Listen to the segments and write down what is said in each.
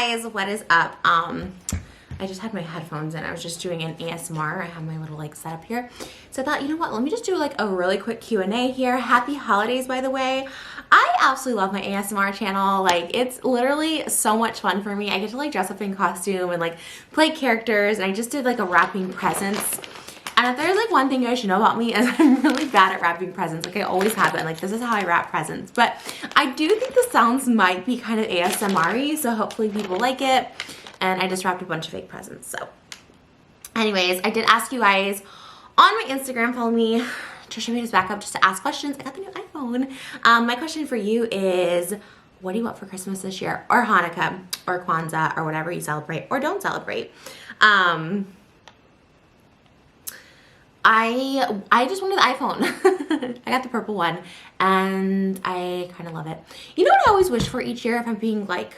guys, what is up? I just had my headphones in. I was just doing an ASMR. I have my little like setup here. So I thought, you know what? Let me just do like a really quick Q&A here. Happy holidays, by the way. I absolutely love my ASMR channel. Like, it's literally so much fun for me. I get to like dress up in costume and like play characters. And I just did like a wrapping presents. And if there's like one thing you guys should know about me is I'm really bad at wrapping presents. Like, I always have been. Like, this is how I wrap presents. But I do think the sounds might be kind of ASMR-y, so hopefully people like it. And I just wrapped a bunch of fake presents. So anyways, I did ask you guys on my Instagram, follow me. Trisha made us back up just to ask questions. I got the new iPhone. My question for you is, what do you want for Christmas this year? Or Hanukkah, or Kwanzaa, or whatever you celebrate or don't celebrate. I just wanted the iPhone. I got the purple one and I kind of love it. You know what I always wish for each year, if I'm being like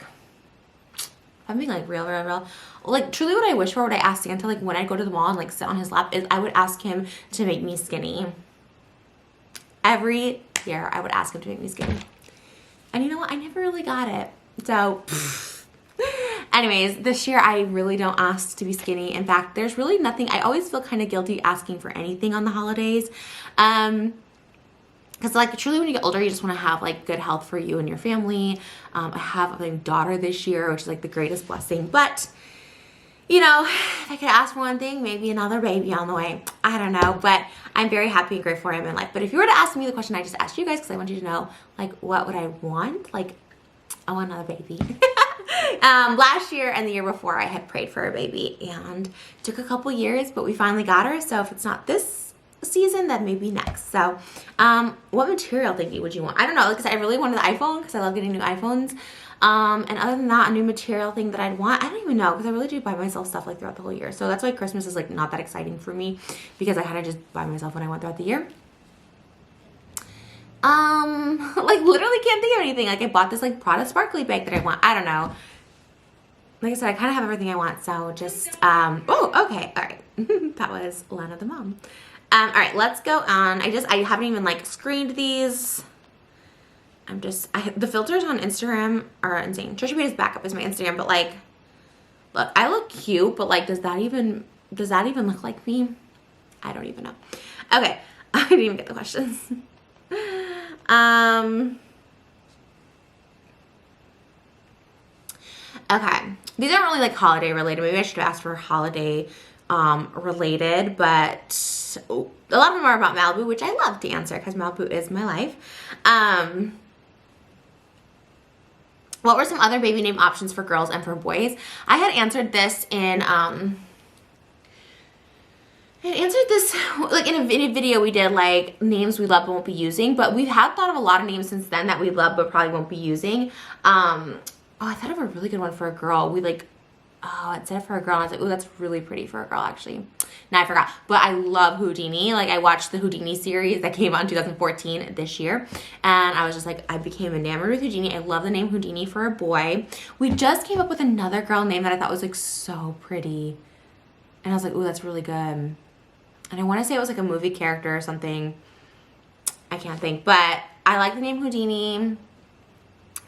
real, like truly what I wish for, what I asked Santa, like when I go to the mall and like sit on his lap, is I would ask him to make me skinny. Every year I would ask him to make me skinny. And you know what? I never really got it. So anyways, this year I really don't ask to be skinny. In fact, there's really nothing. I always feel kind of guilty asking for anything on the holidays. Because like truly when you get older, you just want to have like good health for you and your family. I have a daughter this year, which is like the greatest blessing. But you know, if I could ask for one thing, maybe another baby on the way. I don't know, but I'm very happy and grateful where I'm in life. But if you were to ask me the question I just asked you guys, because I want you to know, like, what would I want? Like, I want another baby. Last year and the year before, I had prayed for a baby, and it took a couple years, but we finally got her. So if it's not this season, then maybe next. So what material thingy would you want? I don't know, because I really wanted the iPhone because I love getting new iPhones. And other than that, a new material thing that I'd want, I don't even know, because I really do buy myself stuff like throughout the whole year. So that's why Christmas is like not that exciting for me, because I kind of just buy myself what I want throughout the year. Like literally can't think of anything. Like I bought this like Prada sparkly bag that I want. I don't know. Like I said, I kind of have everything I want. So just, oh, okay. All right. That was Lana the mom. All right, let's go on. I haven't even like screened these. The filters on Instagram are insane. Trisha made his backup is my Instagram, but like, look, I look cute, but like, does that even look like me? I don't even know. Okay. I didn't even get the questions. Okay. These aren't really like holiday related. Maybe I should have asked for holiday related, but a lot of them are about Malibu, which I love to answer because Malibu is my life. What were some other baby name options for girls and for boys? I had answered this in like in a video we did, like names we love but won't be using, but we have thought of a lot of names since then that we love but probably won't be using. Oh, I thought of a really good one for a girl. I said it for a girl and I was like, oh, that's really pretty for a girl actually. Now I forgot, but I love Houdini. Like I watched the Houdini series that came out in 2014 this year, and I was just like, I became enamored with Houdini. I love the name Houdini for a boy. We just came up with another girl name that I thought was like so pretty, and I was like, oh, that's really good. And I want to say it was like a movie character or something. I can't think, but I like the name Houdini.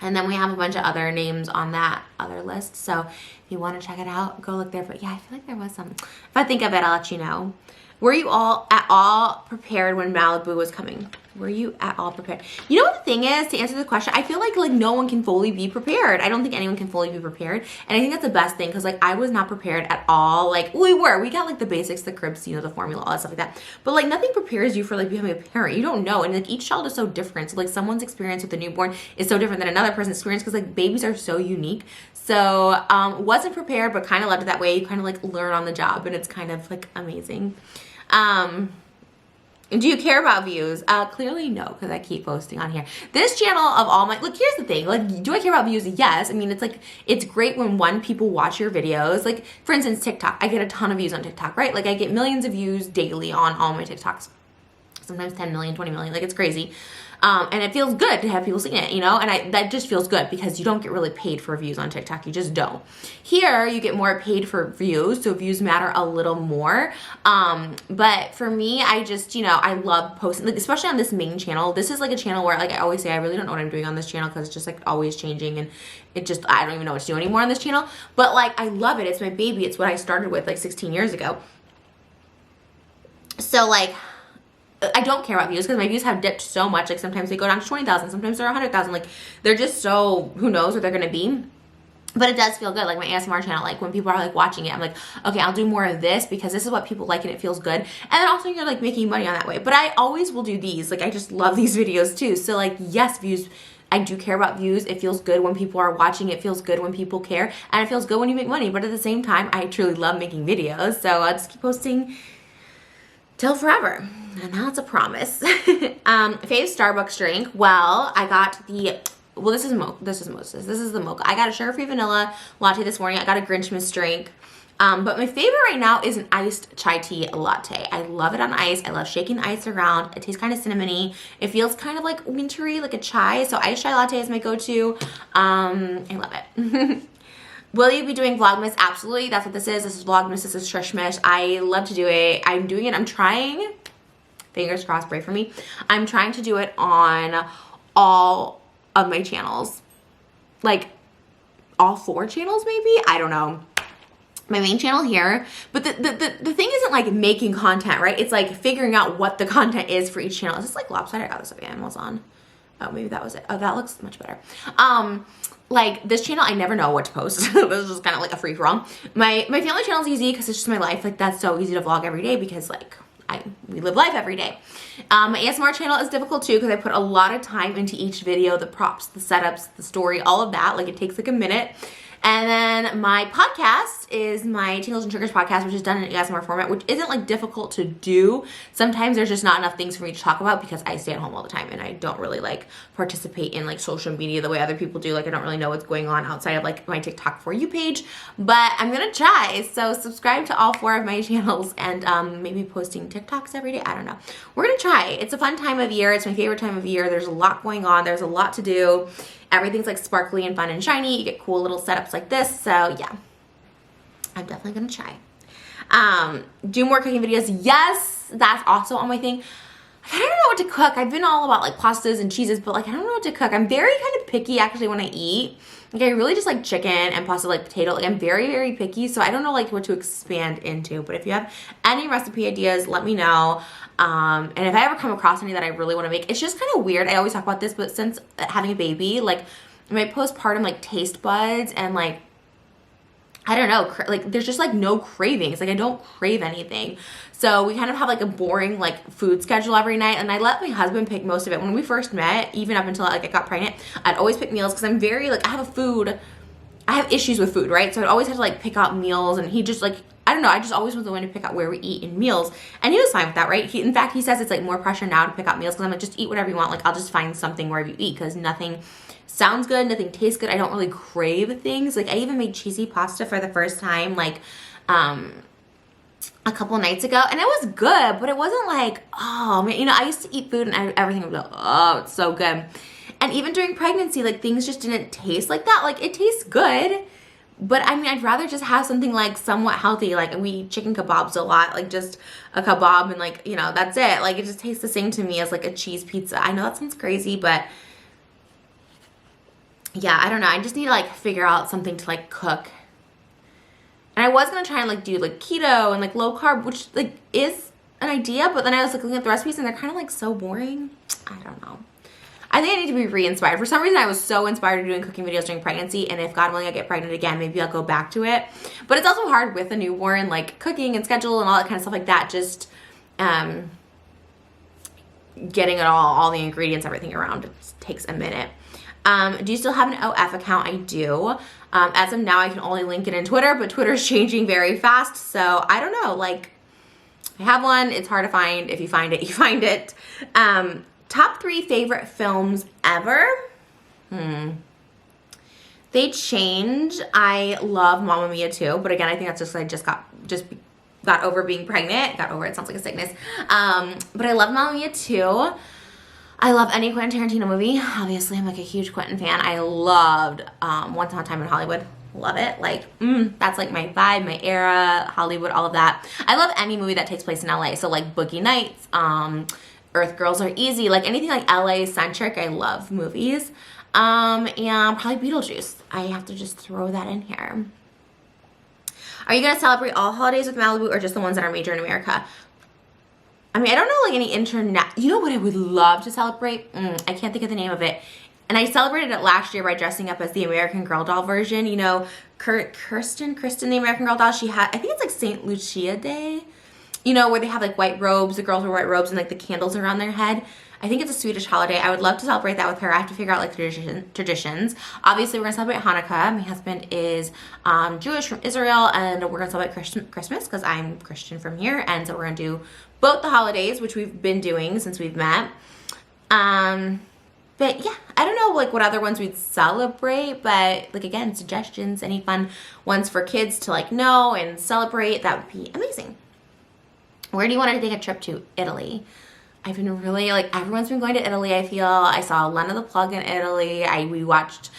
And then we have a bunch of other names on that other list. So if you want to check it out, go look there. But yeah, I feel like there was some. If I think of it, I'll let you know. Were you all at all prepared when Malibu was coming? Were you at all prepared? You know what the thing is, to answer the question, I feel like no one can fully be prepared. I don't think anyone can fully be prepared. And I think that's the best thing, because like I was not prepared at all. Like we got like the basics, the cribs, you know, the formula, all that stuff like that. But like nothing prepares you for like becoming a parent. You don't know. And like each child is so different. So like someone's experience with a newborn is so different than another person's experience, because like babies are so unique. So wasn't prepared, but kind of loved it that way. You kind of like learn on the job, and it's kind of like amazing. Do you care about views? Clearly no, because I keep posting on here. This channel of all my, look, here's the thing. Like, do I care about views? Yes. I mean, it's like, it's great when people watch your videos. Like, for instance, TikTok. I get a ton of views on TikTok, right? Like, I get millions of views daily on all my TikToks. Sometimes 10 million, 20 million. Like, it's crazy. And it feels good to have people seeing it, you know, and that just feels good because you don't get really paid for views on TikTok. You just don't. Here, you get more paid for views, so views matter a little more. But for me, I just, you know, I love posting, like, especially on this main channel. This is like a channel where, like I always say, I really don't know what I'm doing on this channel because it's just like always changing, and it just, I don't even know what to do anymore on this channel. But like, I love it. It's my baby. It's what I started with like 16 years ago. So like, I don't care about views because my views have dipped so much. Like sometimes they go down to 20,000, sometimes they're 100,000. Like they're just so, who knows what they're gonna be. But it does feel good. Like my ASMR channel, like when people are like watching it, I'm like, okay, I'll do more of this because this is what people like and it feels good. And then also you're like making money on that way. But I always will do these. Like I just love these videos too. So like, yes, views, I do care about views. It feels good when people are watching. It feels good when people care. And it feels good when you make money. But at the same time, I truly love making videos. So I'll just keep posting till forever. And that's a promise. Fave Starbucks drink. Well, I got the, well, this is Moses. This is the mocha. I got a sugar-free vanilla latte this morning. I got a Grinchmas drink. But my favorite right now is an iced chai tea latte. I love it on ice. I love shaking the ice around. It tastes kind of cinnamony. It feels kind of like wintry, like a chai. So iced chai latte is my go-to. I love it. Will you be doing Vlogmas? Absolutely. That's what this is. This is Vlogmas. This is TRISH. I love to do it. I'm doing it. I'm trying. Fingers crossed, pray for me. I'm trying to do it on all of my channels. Like all 4 channels maybe? I don't know. My main channel here. But the thing isn't like making content, right? It's like figuring out what the content is for each channel. Is this like lopsided? I got this at Amazon. Oh, maybe that was it. Oh, that looks much better. Like this channel, I never know what to post. This is just kind of like a free for all. My family channel is easy because it's just my life. Like that's so easy to vlog every day because like we live life every day. My ASMR channel is difficult too because I put a lot of time into each video, the props, the setups, the story, all of that. Like it takes like a minute. And then my podcast is my Tingles and Triggers podcast, which is done in ASMR format, which isn't like difficult to do. Sometimes there's just not enough things for me to talk about because I stay at home all the time and I don't really like participate in like social media the way other people do. Like I don't really know what's going on outside of like my TikTok For You page, but I'm gonna try. So subscribe to all 4 of my channels and maybe posting TikToks every day. I don't know. We're gonna try. It's a fun time of year. It's my favorite time of year. There's a lot going on. There's a lot to do. Everything's like sparkly and fun and shiny. You get cool little setups like this. So yeah, I'm definitely gonna try. Do more cooking videos. Yes, that's also on my thing. I don't know what to cook. I've been all about like pastas and cheeses, but like I don't know what to cook. I'm very kind of picky actually when I eat. Like I really just like chicken and pasta, like potato. Like I'm very, very picky. So I don't know like what to expand into. But if you have any recipe ideas, let me know. And if I ever come across any that I really want to make, it's just kind of weird. I always talk about this, but since having a baby, like my postpartum like taste buds and like, I don't know, like there's just like no cravings. Like I don't crave anything. So we kind of have like a boring like food schedule every night. And I let my husband pick most of it. When we first met, even up until like I got pregnant, I'd always pick meals because I'm very like, I have issues with food, right? So I'd always have to like pick out meals and he just like, I don't know, I just always was the one to pick out where we eat in meals. And he was fine with that, right? In fact, he says it's like more pressure now to pick out meals because I'm like, just eat whatever you want. Like I'll just find something wherever you eat because nothing sounds good, nothing tastes good. I don't really crave things. Like I even made cheesy pasta for the first time like a couple nights ago and it was good, but it wasn't like, oh man, you know, I used to eat food and everything would be like, oh, it's so good. And even during pregnancy, like things just didn't taste like that. Like it tastes good, but I mean, I'd rather just have something like somewhat healthy. Like we eat chicken kebabs a lot, like just a kebab and like, you know, that's it. Like it just tastes the same to me as like a cheese pizza. I know that sounds crazy, but yeah, I don't know. I just need to like figure out something to like cook. And I was going to try and like do like keto and like low carb, which like is an idea, but then I was like looking at the recipes and they're kind of like so boring. I don't know. I think I need to be re-inspired. For some reason, I was so inspired to doing cooking videos during pregnancy, and if God willing I get pregnant again, maybe I'll go back to it. But it's also hard with a newborn, like cooking and schedule and all that kind of stuff like that, just getting it all the ingredients, everything around. It takes a minute. Do you still have an OF account? I do. As of now, I can only link it in Twitter, but Twitter's changing very fast, so I don't know. Like, I have one. It's hard to find. If you find it, you find it. Top 3 favorite films ever? They change. I love Mamma Mia too, but again, I think that's just I just got over being pregnant. Got over it. Sounds like a sickness. But I love Mamma Mia too. I love any Quentin Tarantino movie. Obviously, I'm like a huge Quentin fan. I loved Once Upon a Time in Hollywood. Love it. Like, that's like my vibe, my era, Hollywood, all of that. I love any movie that takes place in LA. So like Boogie Nights, Earth Girls Are Easy, like anything like LA centric. I love movies. And probably Beetlejuice. I have to just throw that in here. Are you gonna celebrate all holidays with Malibu or just the ones that are major in America? I mean, I don't know like any internet. You know what I would love to celebrate? I can't think of the name of it. And I celebrated it last year by dressing up as the American Girl doll version. You know, Kristen, the American Girl doll. She had, I think it's like St. Lucia Day. You know, where they have like white robes. The girls wear white robes and like the candles around their head. I think it's a Swedish holiday. I would love to celebrate that with her. I have to figure out like traditions. Obviously, we're gonna celebrate Hanukkah. My husband is Jewish from Israel, and we're gonna celebrate Christmas because I'm Christian from here, and so we're gonna do both the holidays, which we've been doing since we've met. But yeah, I don't know like what other ones we'd celebrate, but like again, suggestions, any fun ones for kids to like know and celebrate, that would be amazing. Where do you want to take a trip to? Italy. I've been really like, everyone's been going to Italy, I feel. I saw Lena the Plug in Italy. We watched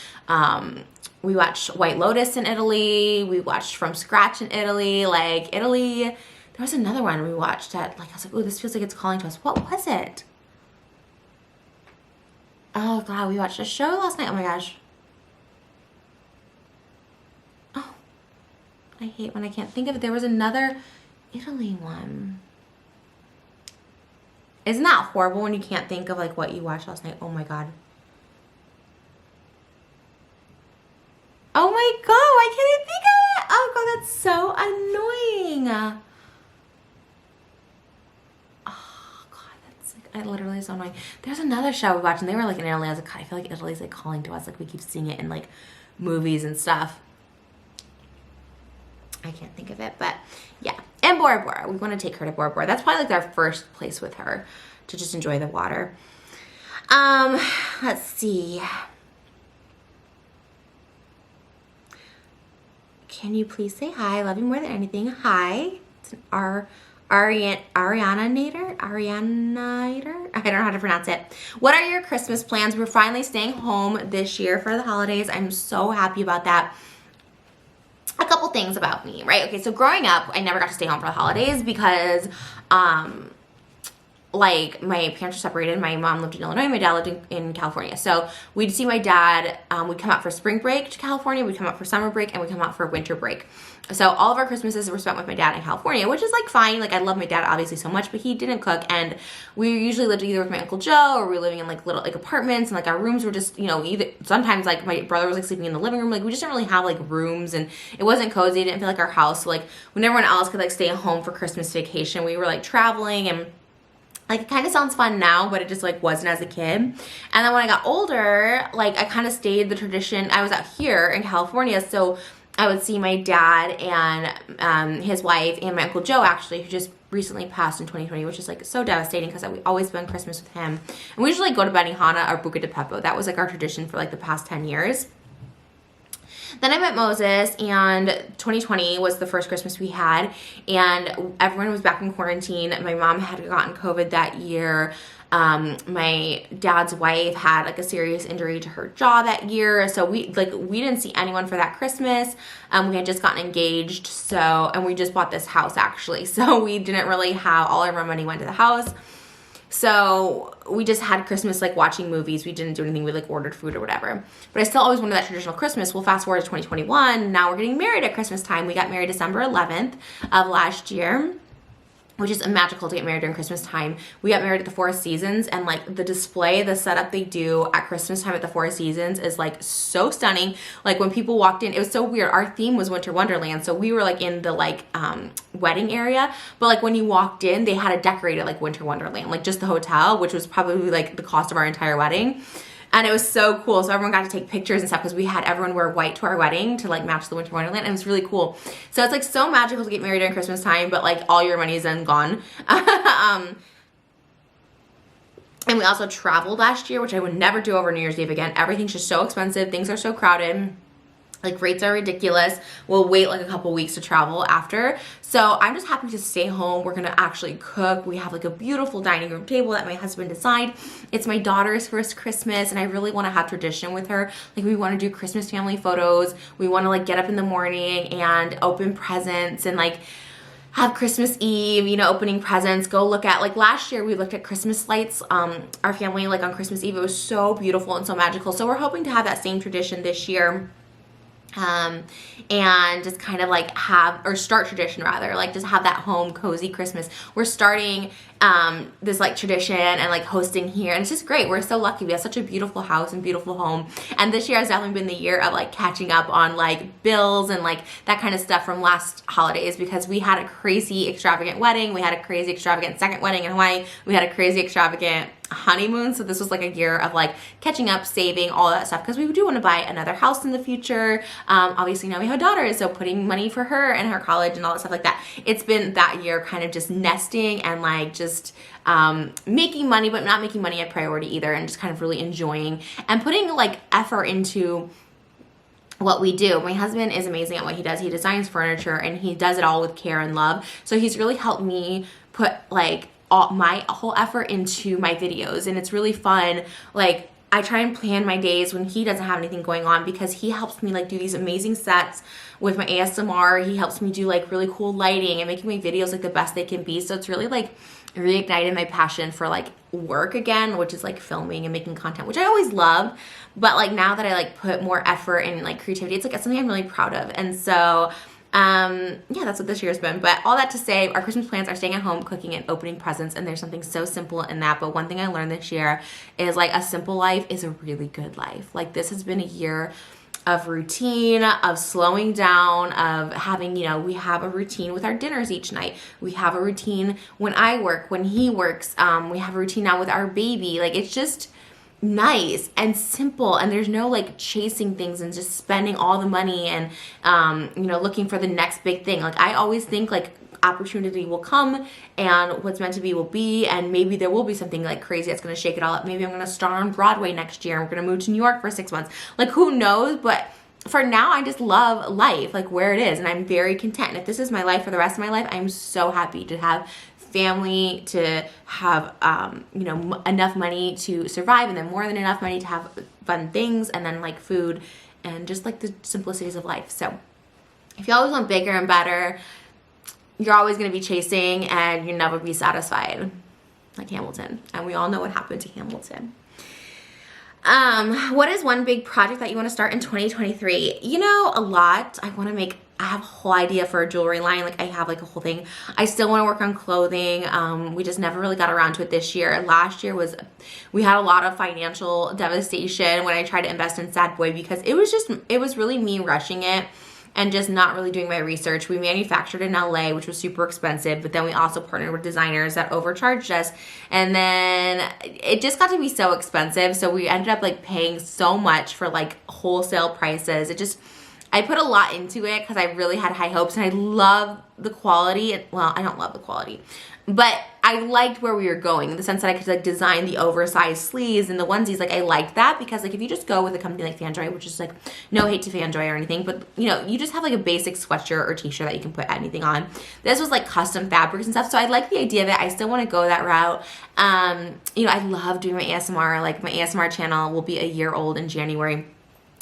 White Lotus in Italy. We watched From Scratch in Italy. Like Italy, there was another one we watched that like I was like, oh, this feels like it's calling to us. What was it? Oh god, we watched a show last night. Oh my gosh. Oh, I hate when I can't think of it. There was another Italy one. Isn't that horrible when you can't think of like what you watched last night? Oh my god. Oh my god, why can't I think of it? Oh god, that's so annoying. Oh god, that's like, I literally so annoying. There's another show we watched and they were like in Italy. I was like, god, I feel like Italy's like calling to us. Like we keep seeing it in like movies and stuff. I can't think of it, but yeah. And Bora Bora. We want to take her to Bora Bora. That's probably like our first place with her to just enjoy the water. Let's see. Can you please say hi? I love you more than anything. Hi. It's an Ariana Nader? I don't know how to pronounce it. What are your Christmas plans? We're finally staying home this year for the holidays. I'm so happy about that. A couple things about me, right? Okay, so growing up, I never got to stay home for the holidays because, like, my parents were separated. My mom lived in Illinois, my dad lived in California. So we'd see my dad, we'd come out for spring break to California, we'd come out for summer break, and we'd come out for winter break. So all of our Christmases were spent with my dad in California, which is like fine. Like I love my dad obviously so much, but he didn't cook, and we usually lived either with my Uncle Joe or we were living in like little like apartments, and like our rooms were just, you know, either sometimes like my brother was like sleeping in the living room. Like we just didn't really have like rooms, and it wasn't cozy. It didn't feel like our house. So like when everyone else could like stay home for Christmas vacation, we were like traveling, and like, it kind of sounds fun now, but it just, like, wasn't as a kid. And then when I got older, like, I kind of stayed the tradition. I was out here in California, so I would see my dad and his wife and my Uncle Joe, actually, who just recently passed in 2020, which is, like, so devastating because we always spend Christmas with him. And we usually go to Benihana or Buca di Beppo. That was, like, our tradition for, like, the past 10 years. Then I met Moses, and 2020 was the first Christmas we had, and everyone was back in quarantine. My mom had gotten COVID that year. My dad's wife had like a serious injury to her jaw that year, so we didn't see anyone for that Christmas. We had just gotten engaged, and we just bought this house actually, so we didn't really have, all of our money went to the house. So we just had Christmas like watching movies. We didn't do anything. We like ordered food or whatever. But I still always wanted that traditional Christmas. Well, fast forward to 2021. Now we're getting married at Christmas time. We got married December 11th of last year, which is magical to get married during Christmas time. We got married at the Four Seasons, and like the display, the setup they do at Christmas time at the Four Seasons is like so stunning. Like when people walked in, it was so weird. Our theme was Winter Wonderland, so we were like in the like wedding area, but like when you walked in, they had it decorated like Winter Wonderland, like just the hotel, which was probably like the cost of our entire wedding. And it was so cool. So everyone got to take pictures and stuff because we had everyone wear white to our wedding to like match the Winter Wonderland. And it was really cool. So it's like so magical to get married during Christmas time, but like all your money is then gone. And we also traveled last year, which I would never do over New Year's Eve again. Everything's just so expensive. Things are so crowded. Like rates are ridiculous. We'll wait like a couple weeks to travel after. So I'm just happy to stay home. We're gonna actually cook. We have like a beautiful dining room table that my husband designed. It's my daughter's first Christmas and I really wanna have tradition with her. Like we wanna do Christmas family photos. We wanna like get up in the morning and open presents and like have Christmas Eve, you know, opening presents, go look at, like last year we looked at Christmas lights, our family, like on Christmas Eve. It was so beautiful and so magical. So we're hoping to have that same tradition this year. And just kind of like have, or start tradition rather, like just have that home cozy Christmas. We're starting this like tradition and like hosting here, and it's just great. We're so lucky. We have such a beautiful house and beautiful home, and this year has definitely been the year of like catching up on like bills and like that kind of stuff from last holidays, because we had a crazy extravagant wedding, we had a crazy extravagant second wedding in Hawaii, we had a crazy extravagant honeymoon. So this was like a year of like catching up, saving, all that stuff, because we do want to buy another house in the future. Obviously now we have a daughter, so putting money for her and her college and all that stuff like that. It's been that year kind of just nesting and like just making money, but not making money a priority either, and just kind of really enjoying and putting like effort into what we do. My husband is amazing at what he does. He designs furniture and he does it all with care and love. So he's really helped me put like all my whole effort into my videos, and it's really fun. Like I try and plan my days when he doesn't have anything going on, because he helps me like do these amazing sets with my ASMR. He helps me do like really cool lighting and making my videos like the best they can be. So it's really like reignited my passion for like work again, which is like filming and making content, which I always loved. But like now that I like put more effort and like creativity, it's like something I'm really proud of. And so yeah, that's what this year's been. But all that to say, our Christmas plans are staying at home, cooking, and opening presents, and there's something so simple in that. But one thing I learned this year is like a simple life is a really good life. Like this has been a year of routine, of slowing down, of having, you know, we have a routine with our dinners each night. We have a routine when I work, when he works. We have a routine now with our baby. Like it's just nice and simple, and there's no like chasing things and just spending all the money and you know, looking for the next big thing. Like I always think like opportunity will come and what's meant to be will be, and maybe there will be something like crazy that's going to shake it all up. Maybe I'm going to star on Broadway next year, and we're going to move to New York for 6 months. Like who knows? But for now, I just love life like where it is, and I'm very content. And if this is my life for the rest of my life, I'm so happy to have family, to have you know, enough money to survive, and then more than enough money to have fun things, and then like food and just like the simplicities of life. So if you always want bigger and better, you're always going to be chasing and you'll never be satisfied, like Hamilton. And we all know what happened to Hamilton. What is one big project that you want to start in 2023? You know, a lot. I have a whole idea for a jewelry line. Like I have like a whole thing. I still want to work on clothing. We just never really got around to it this year. Last year we had a lot of financial devastation when I tried to invest in Sad Boy, because it was really me rushing it and just not really doing my research. We manufactured in LA, which was super expensive, but then we also partnered with designers that overcharged us. And then it just got to be so expensive. So we ended up like paying so much for like wholesale prices. I put a lot into it because I really had high hopes, and I love the quality. Well, I don't love the quality, but I liked where we were going in the sense that I could like design the oversized sleeves and the onesies. Like I liked that, because like if you just go with a company like Fanjoy, which is like no hate to Fanjoy or anything, but you know, you just have like a basic sweatshirt or t-shirt that you can put anything on. This was like custom fabrics and stuff. So I like the idea of it. I still want to go that route. You know, I love doing my ASMR. Like my ASMR channel will be a year old in January.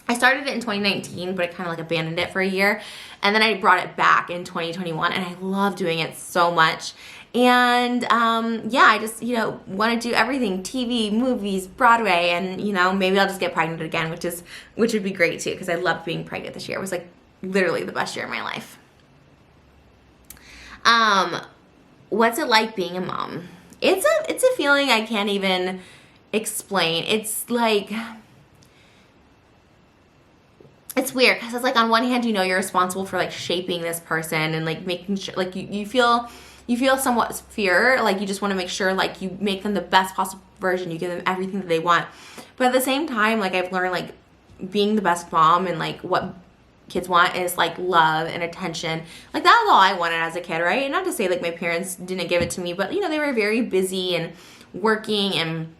I started it in 2019, but I kind of like abandoned it for a year. And then I brought it back in 2021, and I love doing it so much. And yeah, I just, you know, want to do everything, TV, movies, Broadway, and you know, maybe I'll just get pregnant again, which would be great too, because I loved being pregnant this year. It was like literally the best year of my life. What's it like being a mom? It's a feeling I can't even explain. It's like, it's weird because it's like on one hand, you know, you're responsible for like shaping this person and like making sure, like you feel somewhat fear, like you just want to make sure like you make them the best possible version, you give them everything that they want. But at the same time, like I've learned like being the best mom and like what kids want is like love and attention. Like that was all I wanted as a kid, right? And not to say like my parents didn't give it to me, but you know, they were very busy and working, and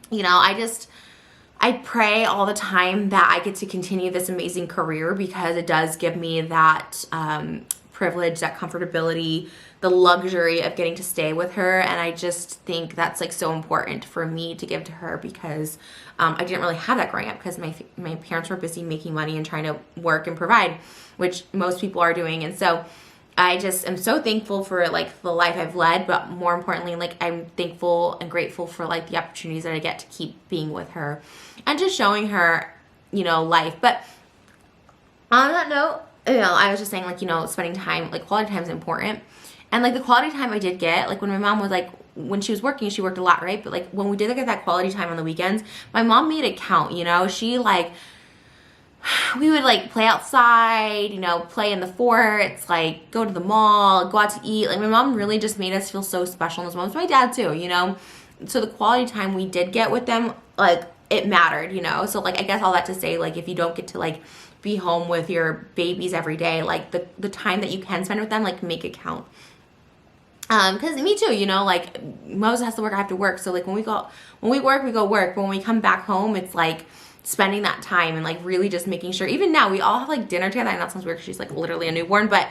you know, I I pray all the time that I get to continue this amazing career, because it does give me that privilege, that comfortability, the luxury of getting to stay with her. And I just think that's like so important for me to give to her, because I didn't really have that growing up, because my parents were busy making money and trying to work and provide, which most people are doing. And so I just am so thankful for like the life I've led, but more importantly, like I'm thankful and grateful for like the opportunities that I get to keep being with her and just showing her, you know, life. But on that note, you know, I was just saying, like, you know, spending time, like quality time is important. And like the quality time I did get, like when my mom was like, when she was working, she worked a lot, right? But like when we did get that quality time on the weekends, my mom made it count, you know? She like, we would like play outside, you know, play in the forts, like go to the mall, go out to eat. Like my mom really just made us feel so special in those moments. My dad too, you know? So the quality time we did get with them, like it mattered, you know? So like, I guess all that to say, like if you don't get to like be home with your babies every day, like the time that you can spend with them, like make it count. Because me too, you know, like Moses has to work, I have to work. So like when we work, we go work. But when we come back home, it's like spending that time and like really just making sure. Even now, we all have like dinner together. I know it sounds weird because she's like literally a newborn, but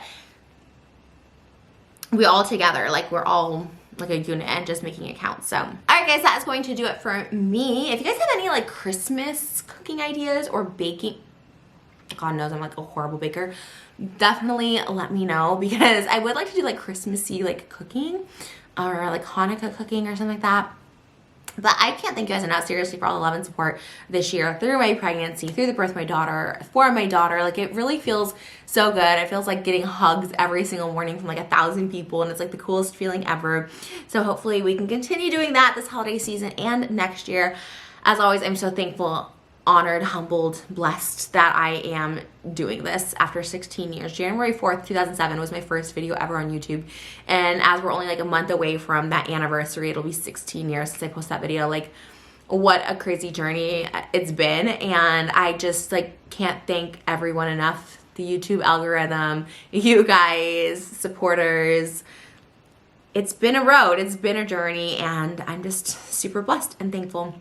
we all together, like we're all like a unit and just making it count. So, all right, guys, that is going to do it for me. If you guys have any like Christmas cooking ideas or baking, God knows I'm like a horrible baker, definitely let me know, because I would like to do like Christmassy like cooking or like Hanukkah cooking or something like that. But I can't thank you guys enough, seriously, for all the love and support this year through my pregnancy, through the birth of my daughter, for my daughter. Like, it really feels so good. It feels like getting hugs every single morning from like 1,000 people, and it's like the coolest feeling ever. So hopefully we can continue doing that this holiday season and next year. As always, I'm so thankful, honored, humbled, blessed that I am doing this after 16 years. January 4th, 2007 was my first video ever on YouTube. And as we're only like a month away from that anniversary, it'll be 16 years since I posted that video. Like, what a crazy journey it's been. And I just like can't thank everyone enough. The YouTube algorithm, you guys, supporters. It's been a road, it's been a journey, and I'm just super blessed and thankful.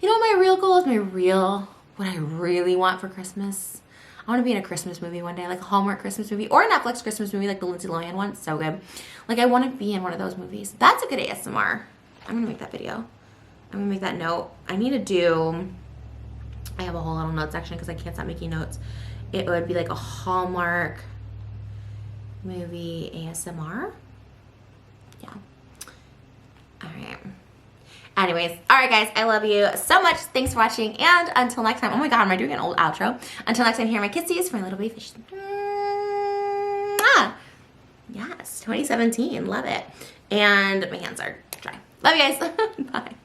You know what my real goal is? What I really want for Christmas? I want to be in a Christmas movie one day, like a Hallmark Christmas movie or a Netflix Christmas movie, like the Lindsay Lohan one. So good. Like, I want to be in one of those movies. That's a good ASMR. I'm going to make that video. I'm going to make that note. I have a whole little note section because I can't stop making notes. It would be like a Hallmark movie ASMR. Yeah. All right. Anyways, all right, guys, I love you so much. Thanks for watching, and until next time. Oh my God, am I doing an old outro? Until next time, here are my kissies for my little baby fish. Yes, 2017, love it. And my hands are dry. Love you guys. Bye.